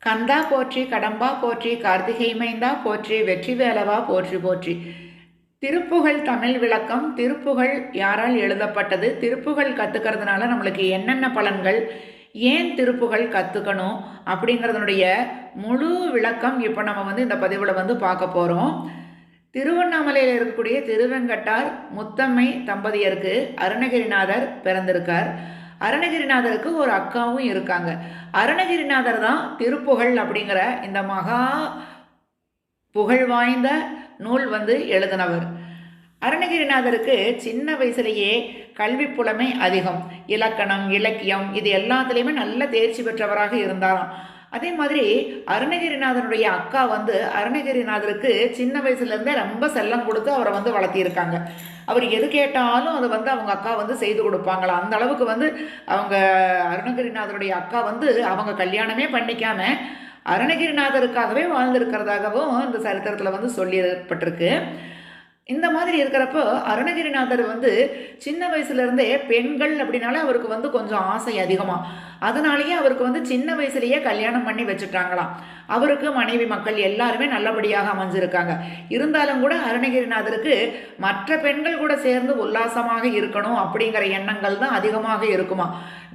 கந்தா போற்றி, கடம்பா போற்றி, கார்த்திகை மைந்தா போற்றி, வெற்றி வேலவா போற்றி போற்றி. திருப்புகழ் தமிழ் விளக்கம். திருப்புகழ் யாரால் எழுதப்பட்டது? திருப்புகழ் கற்றுக்கிறதுனால நம்மளுக்கு என்னென்ன பலன்கள், ஏன் திருப்புகழ் கற்றுக்கணும் அப்படிங்கிறதுனுடைய முழு விளக்கம் இப்போ நம்ம இந்த பதிவில் பார்க்க போகிறோம். திருவண்ணாமலையில் இருக்கக்கூடிய திருவெங்கட்டார் முத்தம்மை தம்பதியருக்கு அருணகிரிநாதர் பிறந்திருக்கார். அருணகிரிநாதருக்கு ஒரு அக்காவும் இருக்காங்க. அருணகிரிநாதர் தான் திருப்புகழ் அப்படிங்கிற இந்த மகா புகழ் வாய்ந்த நூல் எழுதினவர். அருணகிரிநாதருக்கு சின்ன வயசுலேயே கல்வி புலமை அதிகம். இலக்கணம், இலக்கியம் இது எல்லாத்துலேயுமே நல்ல தேர்ச்சி பெற்றவராக இருந்தாராம். அதே மாதிரி அருணகிரிநாதனுடைய அக்கா அருணகிரிநாதருக்கு சின்ன வயசுலேருந்தே ரொம்ப செல்லம் கொடுத்து அவரை வளர்த்தியிருக்காங்க. அவர் எது கேட்டாலும் அதை அவங்க அக்கா செய்து கொடுப்பாங்களாம். அந்த அளவுக்கு அவங்க அருணகிரிநாதருடைய அக்கா அவங்க கல்யாணமே பண்ணிக்காம அருணகிரிநாதருக்காகவே வாழ்ந்திருக்கிறதாகவும் இந்த சரித்திரத்தில் சொல்லிப்பட்டிருக்கு. இந்த மாதிரி இருக்கிறப்போ அருணகிரிநாதர் சின்ன வயசுலேருந்தே பெண்கள் அப்படின்னாலே அவருக்கு கொஞ்சம் ஆசை அதிகமாக. அதனாலேயே அவருக்கு சின்ன வயசுலேயே கல்யாணம் பண்ணி வச்சுட்டாங்களாம். அவருக்கு மனைவி மக்கள் எல்லாருமே நல்லபடியாக அமைஞ்சிருக்காங்க. இருந்தாலும் கூட அருணகிரிநாதருக்கு மற்ற பெண்கள் கூட சேர்ந்து உல்லாசமாக இருக்கணும் அப்படிங்கிற எண்ணங்கள் தான் அதிகமாக இருக்குமா.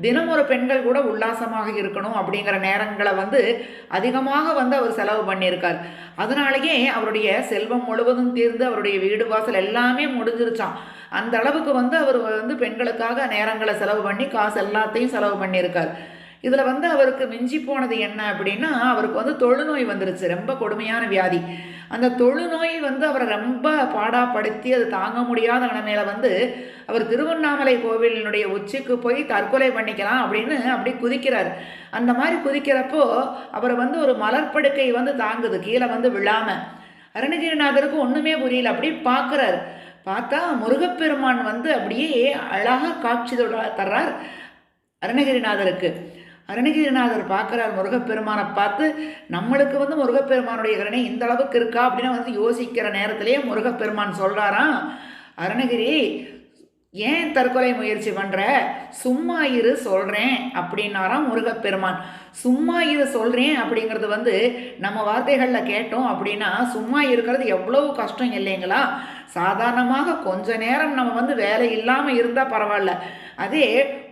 தினம் ஒரு பெண்கள் கூட உல்லாசமாக இருக்கணும் அப்படிங்கிற நேரங்களை அதிகமாக அவர் செலவு பண்ணியிருக்கார். அதனாலேயே அவருடைய செல்வம் முழுவதும் தீர்ந்து அவருடைய வீடு வாசல் எல்லாமே முடிஞ்சிருச்சான். அந்த அளவுக்கு அவர் பெண்களுக்காக நேரங்களை செலவு பண்ணி காசு எல்லாத்தையும் செலவு பண்ணியிருக்கார். இதில் அவருக்கு மிஞ்சி போனது என்ன அப்படின்னா, அவருக்கு தொழுநோய் வந்துருச்சு. ரொம்ப கொடுமையான வியாதி. அந்த தொழுநோய் அவரை ரொம்ப பாடாப்படுத்தி அது தாங்க முடியாத நிலைமையில அவர் திருவண்ணாமலை கோவிலினுடைய உச்சிக்கு போய் தற்கொலை பண்ணிக்கலாம் அப்படின்னு அப்படி குதிக்கிறார். அந்த மாதிரி குதிக்கிறப்போ அவர் ஒரு மலர்படுக்கை தாங்குது, கீழே விழாம. அருணகிரிநாதருக்கு ஒன்றுமே புரியல. அப்படி பார்க்குறார். பார்த்தா முருகப்பெருமான் அப்படியே அழகாக காட்சி தர்றார் அருணகிரிநாதருக்கு. அருணகிரிநாதர் பார்க்குறார் முருகப்பெருமானை பார்த்து. நம்மளுக்கு முருகப்பெருமானுடைய கருணை இந்த அளவுக்கு இருக்கா அப்படின்னு யோசிக்கிற நேரத்திலேயே முருகப்பெருமான் சொல்கிறாராம், அருணகிரி ஏன் தற்கொலை முயற்சி பண்ணுற, சும்மா இரு சொல்கிறேன் அப்படின்னாராம் முருகப்பெருமான். சும்மா இரு சொல்கிறேன் அப்படிங்கிறது நம்ம வார்த்தைகளில் கேட்டோம் அப்படின்னா சும்மா இருக்கிறது எவ்வளவு கஷ்டம் இல்லைங்களா. சாதாரணமாக கொஞ்ச நேரம் நம்ம வேலை இல்லாமல் இருந்தால் பரவாயில்ல. அதே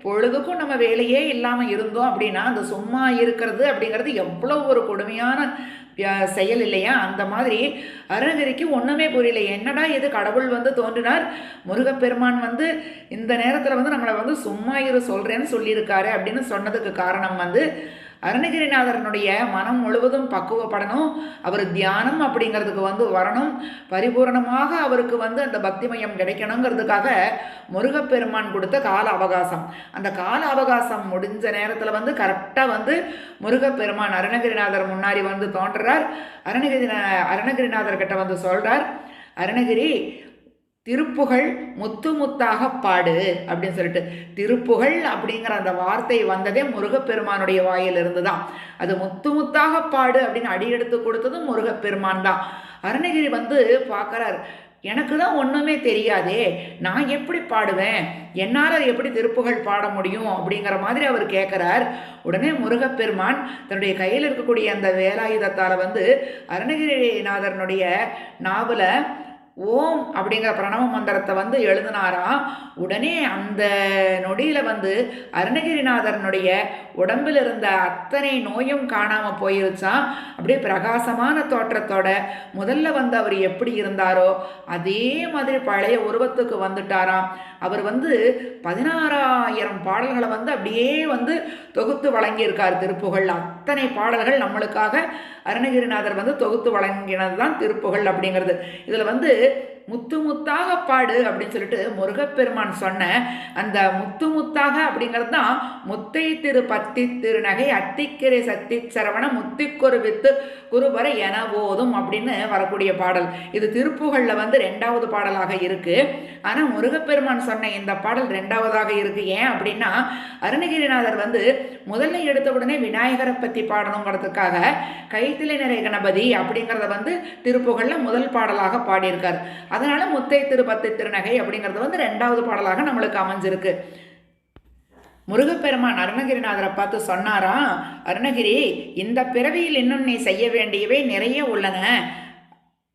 பொழுதுக்கும் நம்ம வேலையே இல்லாமல் இருந்தோம் அப்படின்னா அந்த சும்மா இருக்கிறது அப்படிங்கிறது எவ்வளோ ஒரு கொடுமையான செயல் இல்லையா. அந்த மாதிரி அருணகிரிக்கு ஒன்றுமே புரியல. என்னடா இது, கடவுள் தோன்றினார், முருகப்பெருமான் இந்த நேரத்தில் நம்மளை சும்மா இரு சொல்கிறேன்னு சொல்லியிருக்காரு அப்படின்னு சொன்னதுக்கு காரணம் அருணகிரிநாதரனுடைய மனம் முழுவதும் பக்குவப்படணும். அவர் தியானம் அப்படிங்கிறதுக்கு வரணும். பரிபூர்ணமாக அவருக்கு அந்த பக்திமயம் கிடைக்கணுங்கிறதுக்காக முருகப்பெருமான் கொடுத்த கால அவகாசம். அந்த கால அவகாசம் முடிஞ்ச நேரத்தில் கரெக்டாக முருகப்பெருமான் அருணகிரிநாதர் முன்னாடி தோன்றுறார். அருணகிரிநாதர்கிட்ட சொல்கிறார், அருணகிரி திருப்புகழ் முத்து முத்தாக பாடு அப்படின்னு சொல்லிட்டு. திருப்புகழ் அப்படிங்கிற அந்த வார்த்தை வந்ததே முருகப்பெருமானுடைய வாயிலிருந்து தான். அது முத்து முத்தாக பாடு அப்படின்னு அடி எடுத்து கொடுத்ததும் முருகப்பெருமான் தான். அருணகிரி பார்க்குறார், எனக்கு தான் ஒன்றுமே தெரியாதே, நான் எப்படி பாடுவேன், என்னால் எப்படி திருப்புகழ் பாட முடியும் அப்படிங்கிற மாதிரி அவர் கேட்குறார். உடனே முருகப்பெருமான் தன்னுடைய கையில் இருக்கக்கூடிய அந்த வேலாயுதத்தால் அருணகிரிநாதரனுடைய நாவல ஓம் அப்படிங்கிற பிரணவ மந்திரத்தை எழுதினாராம். உடனே அந்த நொடியில் அருணகிரிநாதரனுடைய உடம்பில் இருந்த அத்தனை நோயும் காணாமல் போயிருச்சான். அப்படியே பிரகாசமான தோற்றத்தோட முதல்ல அவர் எப்படி இருந்தாரோ அதே மாதிரி பழைய உருவத்துக்கு வந்துட்டாராம். அவர் 16,000 பாடல்களை அப்படியே தொகுத்து வழங்கியிருக்கார் திருப்புகழ். அத்தனை பாடல்கள் நம்மளுக்காக அருணகிரிநாதர் தொகுத்து வழங்கினது தான் திருப்புகழ் அப்படிங்கிறது. இதில் முத்து முத்தாக பாடு அப்படின்னு சொல்லிட்டு முருகப்பெருமான் சொன்ன அந்த முத்து முத்தாக அப்படிங்கிறது தான் முத்தை திரு பத்தி திருநகை அத்திக்கிரை சக்தி சரவண முத்திக்கொரு வித்து குருபர என போதும் அப்படின்னு வரக்கூடிய பாடல். இது திருப்புகழில் 2வது பாடலாக இருக்கு. ஆனால் முருகப்பெருமான் சொன்ன இந்த பாடல் 2வதாக இருக்கு. ஏன் அப்படின்னா அருணகிரிநாதர் முதல்ல எடுத்த உடனே விநாயகரை பற்றி பாடணுங்கிறதுக்காக கைத்திலை நிறை கணபதி அப்படிங்கிறத திருப்புகழில் முதல் பாடலாக பாடியிருக்கார். அதனால முத்தை திரு பத்தி திருநகை அப்படிங்கிறது 2வது பாடலாக நம்மளுக்கு அமைஞ்சிருக்கு. முருகப்பெருமான் அருணகிரிநாதரை பார்த்து சொன்னாராம், அருணகிரி, இந்த பிறவியில் இன்னும் நீ செய்ய வேண்டியவை நிறைய உள்ளன.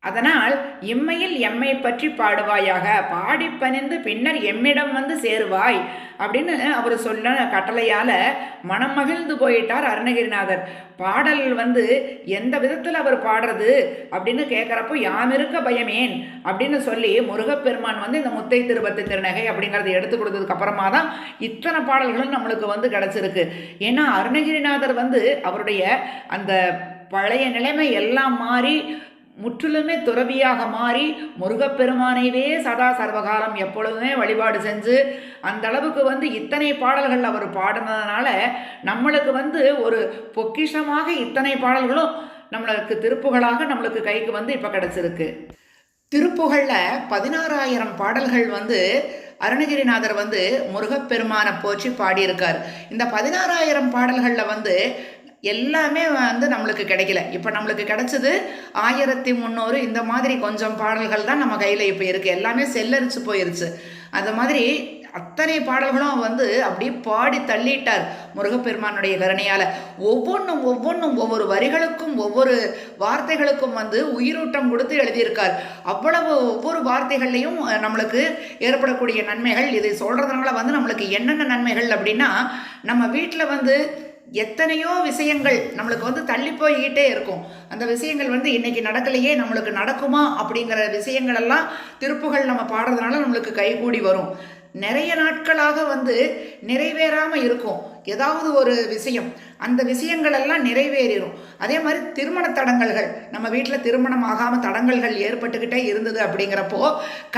அதனால் இம்மையில் எம்மை பற்றி பாடுவாயாக, பாடி பணிந்து பின்னர் எம்மிடம் வந்து சேருவாய் அப்படின்னு அவர் சொல்ல கட்டளையால் மனம் மகிழ்ந்து போயிட்டார் அருணகிரிநாதர். பாடல் வந்து எந்த விதத்தில் அவர் பாடுறது அப்படின்னு கேட்குறப்போ யாம் இருக்க பயமேன் அப்படின்னு சொல்லி முருகப்பெருமான் வந்து இந்த முத்தை திருப்பத்து திருநகை அப்படிங்கிறத எடுத்து கொடுத்ததுக்கு அப்புறமா தான் இத்தனை பாடல்களும் நம்மளுக்கு வந்து கிடச்சிருக்கு. ஏன்னா அருணகிரிநாதர் வந்து அவருடைய அந்த பழைய நிலைமை எல்லாம் மாறி முற்றிலுமே துறவியாக மாறி முருகப்பெருமானைவே சதா சர்வகாலம் எப்பொழுதுமே வழிபாடு செஞ்சு அந்த அளவுக்கு வந்து இத்தனை பாடல்கள் அவர் பாடினதுனால நம்மளுக்கு வந்து ஒரு பொக்கிஷமாக இத்தனை பாடல்களும் நம்மளுக்கு திருப்புகளாக நம்மளுக்கு கைக்கு வந்து இப்போ கிடச்சிருக்கு. திருப்புகழில் 16,000 பாடல்கள் வந்து அருணகிரிநாதர் வந்து முருகப்பெருமானை போற்றி பாடியிருக்கார். இந்த 16,000 பாடல்களில் வந்து எல்லாமே வந்து நம்மளுக்கு கிடைக்கல. இப்போ நம்மளுக்கு கிடைச்சது 1300 இந்த மாதிரி கொஞ்சம் பாடல்கள் தான் நம்ம கையில் இப்போ இருக்குது. எல்லாமே செல்லரிச்சு போயிருச்சு. அந்த மாதிரி அத்தனை பாடல்களும் வந்து அப்படியே பாடி தள்ளிட்டார் முருகப்பெருமானுடைய கருணையால். ஒவ்வொன்றும் ஒவ்வொரு வரிகளுக்கும் ஒவ்வொரு வார்த்தைகளுக்கும் வந்து உயிரூட்டம் கொடுத்து எழுதியிருக்கார். அவ்வளவு ஒவ்வொரு வார்த்தைகள்லையும் நம்மளுக்கு ஏற்படக்கூடிய நன்மைகள், இதை சொல்கிறதுனால வந்து நம்மளுக்கு என்னென்ன நன்மைகள் அப்படின்னா, நம்ம வீட்டில் வந்து எத்தனையோ விஷயங்கள் நம்மளுக்கு வந்து தள்ளி போய்கிட்டே இருக்கும். அந்த விஷயங்கள் வந்து இன்னைக்கு நடக்கலையே, நம்மளுக்கு நடக்குமா அப்படிங்கிற விஷயங்கள் எல்லாம் திருப்புகள் நம்ம பாடுறதுனால நம்மளுக்கு கைகூடி வரும். நிறைய நாட்களாக வந்து நிறைவேறாமல் இருக்கும் ஏதாவது ஒரு விஷயம், அந்த விஷயங்கள் எல்லாம் நிறைவேறிடும். அதே மாதிரி திருமண தடங்கல்கள், நம்ம வீட்டில் திருமணம் ஆகாமல் தடங்கல்கள் ஏற்பட்டுக்கிட்டே இருந்தது அப்படிங்கிறப்போ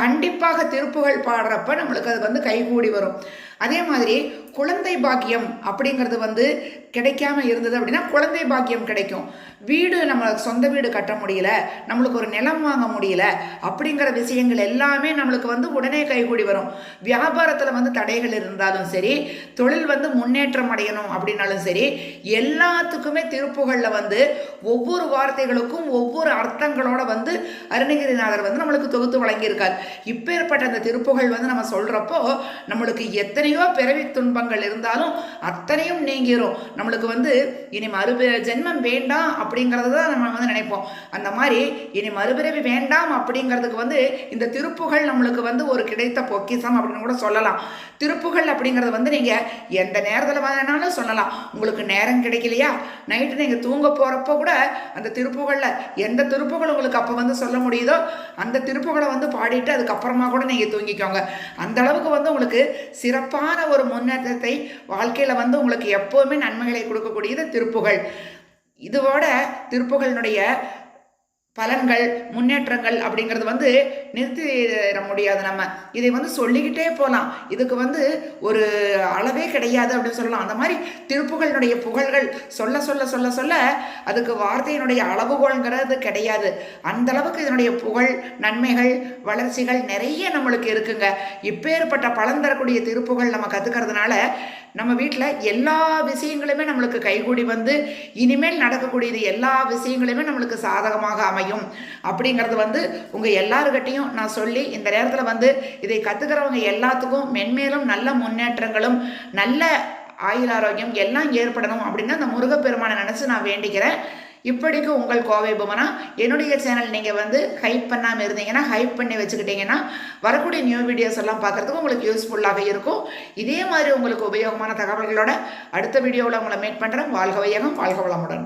கண்டிப்பாக திருப்புகள் பாடுறப்ப நம்மளுக்கு அது வந்து கைகூடி வரும். அதே மாதிரி குழந்தை பாக்கியம் அப்படிங்கிறது வந்து கிடைக்காம இருந்தது அப்படின்னா குழந்தை பாக்கியம் கிடைக்கும். வீடு, நம்ம சொந்த வீடு கட்ட முடியல, நம்மளுக்கு ஒரு நிலம் வாங்க முடியல அப்படிங்கிற விஷயங்கள் எல்லாமே நம்மளுக்கு வந்து உடனே கைகூடி வரும். வியாபாரத்தில் வந்து தடைகள் இருந்தாலும் சரி, தொழில் வந்து முன்னேற்றம் அடையணும் அப்படின்னாலும் சரி, எல்லாத்துக்குமே திருப்புகளில் வந்து ஒவ்வொரு வார்த்தைகளுக்கும் ஒவ்வொரு அர்த்தங்களோட வந்து அருணகிரிநாதர் வந்து நம்மளுக்கு தொகுத்து வழங்கியிருக்கார். இப்பேற்பட்ட அந்த திருப்புகள் வந்து நம்ம சொல்கிறப்போ நம்மளுக்கு எத்தனையோ பிறவி துன்பங்கள் இருந்தாலும் அத்தனையும் நீங்கிரும். நம்மளுக்கு வந்து இனி ஜென்மம் வேண்டாம் அப்படிங்கிறது தான் நம்ம வந்து நினைப்போம். அந்த மாதிரி இனி மறுபிறவி வேண்டாம் அப்படிங்கிறதுக்கு வந்து இந்த திருப்புகள் நம்மளுக்கு வந்து ஒரு கிடைத்த பொக்கிஷம் அப்படின்னு கூட சொல்லலாம். திருப்புகள் அப்படிங்கிறது வந்து நீங்கள் எந்த நேரத்தில் வேணாலும் சொல்லலாம். உங்களுக்கு நேரம் கிடைக்கலையா, நைட்டு நீங்கள் தூங்க போகிறப்போ கூட அந்த திருப்புகளில் எந்த திருப்புகள் உங்களுக்கு அப்போ வந்து சொல்ல முடியுதோ அந்த திருப்புகளை வந்து பாடிட்டு அதுக்கப்புறமா கூட நீங்கள் தூங்கிக்கோங்க. அந்த அளவுக்கு வந்து உங்களுக்கு சிறப்பான ஒரு முன்னேற்றத்தை வாழ்க்கையில் வந்து உங்களுக்கு எப்போவுமே நன்மைகளை கொடுக்கக்கூடியது திருப்புகள். இதோட திருப்புகளினுடைய பலன்கள், முன்னேற்றங்கள் அப்படிங்கிறது வந்து நிறுத்திட முடியாது. நம்ம இதை வந்து சொல்லிக்கிட்டே போகலாம். இதுக்கு வந்து ஒரு அளவே கிடையாது அப்படின்னு சொல்லலாம். அந்த மாதிரி திருப்புகளினுடைய புகழ்கள் சொல்ல சொல்ல சொல்ல சொல்ல அதுக்கு வார்த்தையினுடைய அளவுகோள்ங்கிறது கிடையாது. அந்த அளவுக்கு இதனுடைய புகழ், நன்மைகள், வளர்ச்சிகள் நிறைய நம்மளுக்கு இருக்குங்க. இப்பேற்பட்ட பலன் தரக்கூடிய திருப்புகள் நம்ம கற்றுக்கிறதுனால நம்ம வீட்டில் எல்லா விஷயங்களுமே நம்மளுக்கு கைகூடி வந்து இனிமேல் நடக்கக்கூடியது எல்லா விஷயங்களுமே நம்மளுக்கு சாதகமாக அமையும் அப்படிங்கிறது வந்து உங்கள் எல்லாருக்கிட்டையும் நான் சொல்லி இந்த நேரத்தில் வந்து இதை கற்றுக்கிறவங்க எல்லாத்துக்கும் மென்மேலும் நல்ல முன்னேற்றங்களும் நல்ல ஆயுள் ஆரோக்கியம் எல்லாம் ஏற்படணும் அப்படின்னு அந்த முருகப்பெருமானை நினச்சி நான் வேண்டிக்கிறேன். இப்படிக்கு உங்கள் கோவை புவனா. என்னுடைய சேனல் நீங்கள் வந்து ஹைப் பண்ணாமல் இருந்தீங்கன்னா ஹைப் பண்ணி வச்சுக்கிட்டீங்கன்னா வரக்கூடிய நியூ வீடியோஸ் எல்லாம் பார்க்குறதுக்கு உங்களுக்கு யூஸ்ஃபுல்லாக இருக்கும். இதே மாதிரி உங்களுக்கு உபயோகமான தகவல்களோட அடுத்த வீடியோவில் உங்களை மீட் பண்ணுறேன். வாழ்க வையகம், வாழ்க வளமுடன்.